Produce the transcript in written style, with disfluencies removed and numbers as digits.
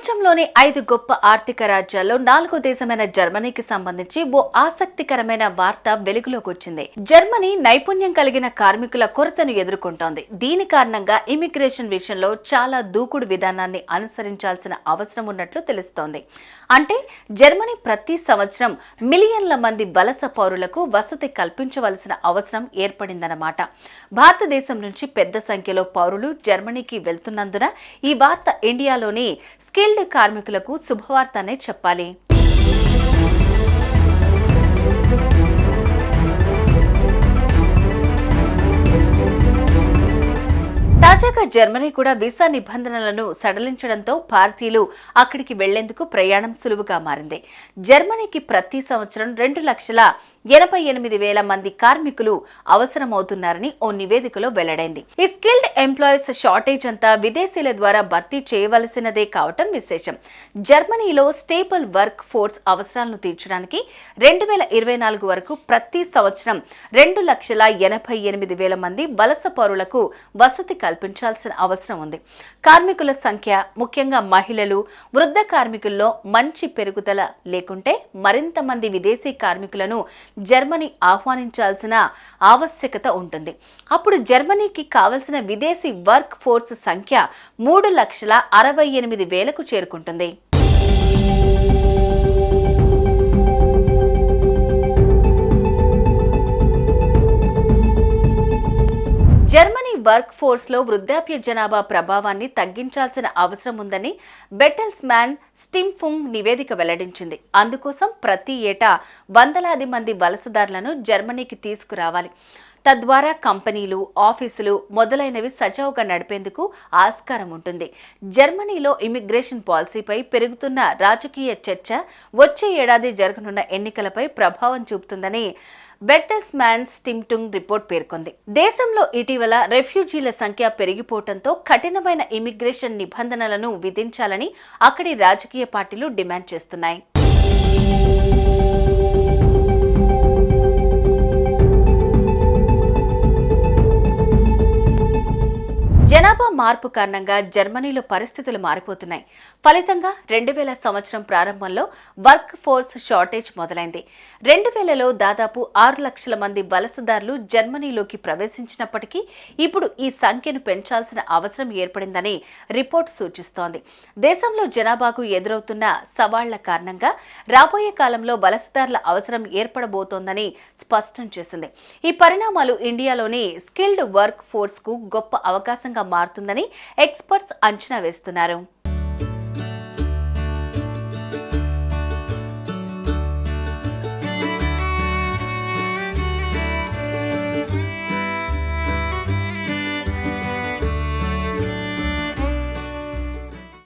ప్రపంచంలోని 5 గొప్ప ఆర్థిక రాజ్యాల్లో 4వ దేశమైన జర్మనీకి సంబంధించి ఓ ఆసక్తికరమైన వార్త వెలుగులోకి వచ్చింది. జర్మనీ నైపుణ్యం కలిగిన కార్మికుల కొరతను ఎదుర్కొంటోంది. దీని కారణంగా ఇమిగ్రేషన్ విషయంలో చాలా దూకుడు విధానాన్ని అనుసరించాల్సిన అవసరం ఉన్నట్లు తెలుస్తోంది. అంటే జర్మనీ ప్రతి సంవత్సరం మిలియన్ల మంది వలస పౌరులకు వసతి కల్పించవలసిన అవసరం ఏర్పడిందన్నమాట. భారతదేశం నుంచి పెద్ద సంఖ్యలో పౌరులు జర్మనీకి వెళ్తున్నందున ఈ వార్త ఇండియాలోని స్కిల్డ్ కార్మికులకు శుభవార్త అనే చెప్పాలి. తాజాగా జర్మనీ కూడా వీసా నిబంధనలను సడలించడంతో భారతీయులు అక్కడికి వెళ్లేందుకు ప్రయాణం సులువుగా మారింది. జర్మనీకి ప్రతి సంవత్సరం 2,88,000 మంది కార్మికులు అవసరమవుతున్నారని ఓ నివేదికలో వెల్లడైంది. ఈ స్కిల్డ్ ఎంప్లాయీస్ షార్టేజ్ అంతా విదేశీయుల ద్వారా భర్తీ చేయవలసినదే కావటం విశేషం. జర్మనీలో స్టేబుల్ వర్క్ ఫోర్స్ అవసరాలను తీర్చడానికి 2024 వరకు ప్రతి సంవత్సరం 2,88,000 మంది వలస పౌరులకు వసతి కల్పించాల్సిన అవసరం ఉంది. కార్మికుల సంఖ్య, ముఖ్యంగా మహిళలు, వృద్ధ కార్మికుల్లో మంచి పెరుగుదల లేకుంటే మరింత మంది విదేశీ కార్మికులను జర్మనీ ఆహ్వానించాల్సిన ఆవశ్యకత ఉంటుంది. అప్పుడు జర్మనీకి కావలసిన విదేశీ వర్క్ ఫోర్స్ సంఖ్య 3,68,000కు చేరుకుంటుంది. జర్మనీ వర్క్ ఫోర్స్ లో వృద్ధాప్య జనాభా ప్రభావాన్ని తగ్గించాల్సిన అవసరం ఉందని బెటెల్స్మాన్ స్టిమ్ఫుంగ్ నివేదిక వెల్లడించింది. అందుకోసం ప్రతి ఏటా వందలాది మంది వలసదారులను జర్మనీకి తీసుకురావాలి. తద్వారా కంపెనీలు, ఆఫీసులు మొదలైనవి సజావుగా నడిపేందుకు ఆస్కారం ఉంటుంది. జర్మనీలో ఇమిగ్రేషన్ పాలసీపై పెరుగుతున్న రాజకీయ చర్చ వచ్చే ఏడాది జరగనున్న ఎన్నికలపై ప్రభావం చూపుతుందని బెటెల్స్మాన్ స్టిమ్ఫుంగ్ రిపోర్ట్ పేర్కొంది. దేశంలో ఇటీవల రెఫ్యూజీల సంఖ్య పెరిగిపోవడంతో కఠినమైన ఇమిగ్రేషన్ నిబంధనలను విధించాలని అక్కడి రాజకీయ పార్టీలు డిమాండ్ చేస్తున్నాయి. జనాభా మార్పు కారణంగా జర్మనీలో పరిస్థితులు మారిపోతున్నాయి. ఫలితంగా 2000 సంవత్సరం ప్రారంభంలో వర్క్ ఫోర్స్ షార్టేజ్ మొదలైంది. 2000లో దాదాపు 6 లక్షల మంది వలసదారులు జర్మనీలోకి ప్రవేశించినప్పటికీ ఇప్పుడు ఈ సంఖ్యను పెంచాల్సిన అవసరం ఏర్పడిందని రిపోర్ట్ సూచిస్తోంది. దేశంలో జనాభాకు ఎదురవుతున్న సవాళ్ల కారణంగా రాబోయే కాలంలో వలసదారుల అవసరం ఏర్పడబోతోందని స్పష్టం చేసింది. ఈ పరిణామాలు ఇండియాలోని స్కిల్డ్ వర్క్ ఫోర్స్ కు గొప్ప అవకాశంగా మారుతుందని ఎక్స్పర్ట్స్ అంచనా వేస్తున్నారు.